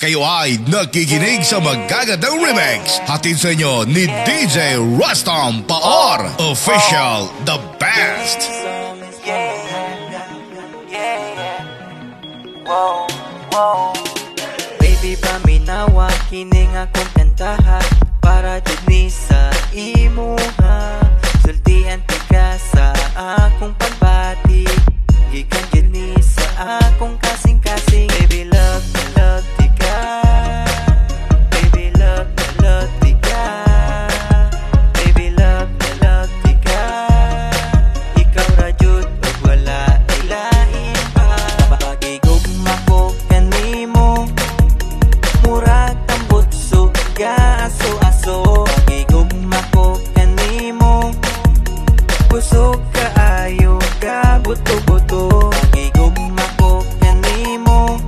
Kayo ay nakikinig sa magagandang remix. Hatid sa inyo ni DJ Rustam Paor Official, the best. Baby, paminawa kining akong kantaha para jud ni sa imuha. Sultian ti ka sa akong pagbati, gikan jud ni sa akong kasing-kasing. Baby, love ti ka. Baby, love ti ka. Baby, love ti ka. Ikaw ra jud ug wala ilahin pa. Pagigugma ko kanimo, murag tambot suga aso-aso. Pagigugma ko kanimo, kusog kaayo ka buto-buto. Pagigugma ko kanimo,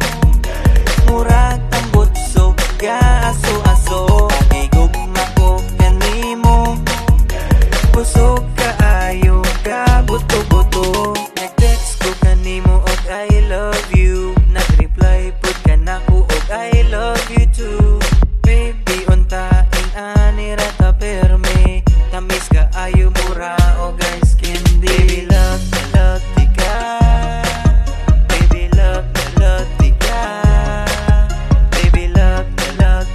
murag tambot suga aso-aso. Pagigugma ko kanimo, kusog kaayo ka buto-buto. Nag-text ko kanimo og I love you, nag-reply pud ka nako og I love you too. Baby, untain ani ra ta perme, tamis ka ayo mura o guys candy. Baby, love ti ka. Baby, love ti ka. Baby, love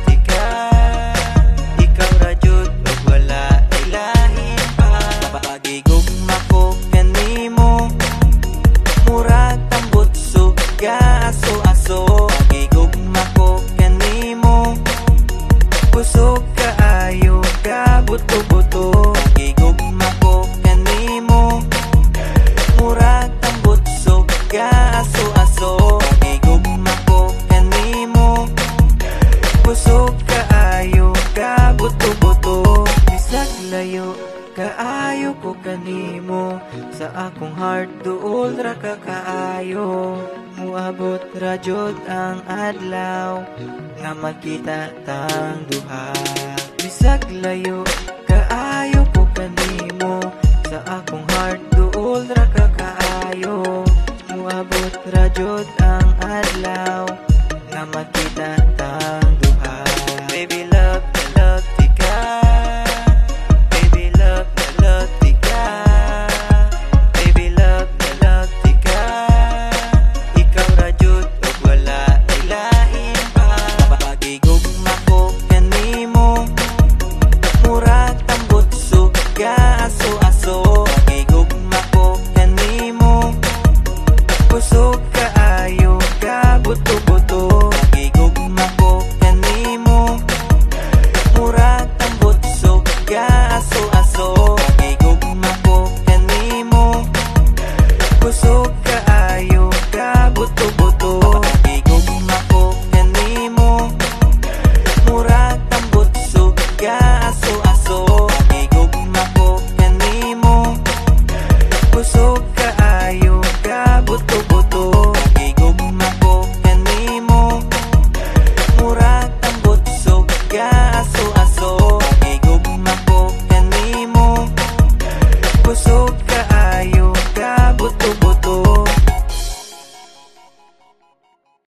ti ka. Ikaw ra jud ug wala ilahin pa. Pagigugma ko kanimo, murag tambot suga aso-aso. Pagigugma ko kanimo, kusog kaayo ka buto-buto. Pagigugma ko kanimo, murag tambot suga aso-aso. Pagigugma ko kanimo, kusog kaayo ka buto-buto. Bisag layo kaayo ko kanimo, sa akong heart duol ra ka kaayo. Muabot ra jud ang adlaw nga makita tang duha. Bisag layo kaayo ko kanimo, sa akong heart duol ra ka kaayo. Muabot ra jud ang adlaw nga makita tang duha. Baby, love ti ka. Baby, love ti ka. Baby, love ti ka. Ikaw ra jud ug wala ilahin pa. Pagigugma ko kanimo, murag tambot suga aso-aso. Pagigugma ko kanimo, kusog kaayo ka buto-buto. Pagigugma ko kanimo, murag tambot suga aso-aso. Pagigugma ko kanimo, kusog kaayo ka buto-buto. Pagigugma ko kanimo, murag tambot suga aso-aso. Pagigugma ko kanimo, kusog kaayo ka buto-buto. Pagigugma ko kanimo, murag tambot suga aso-aso.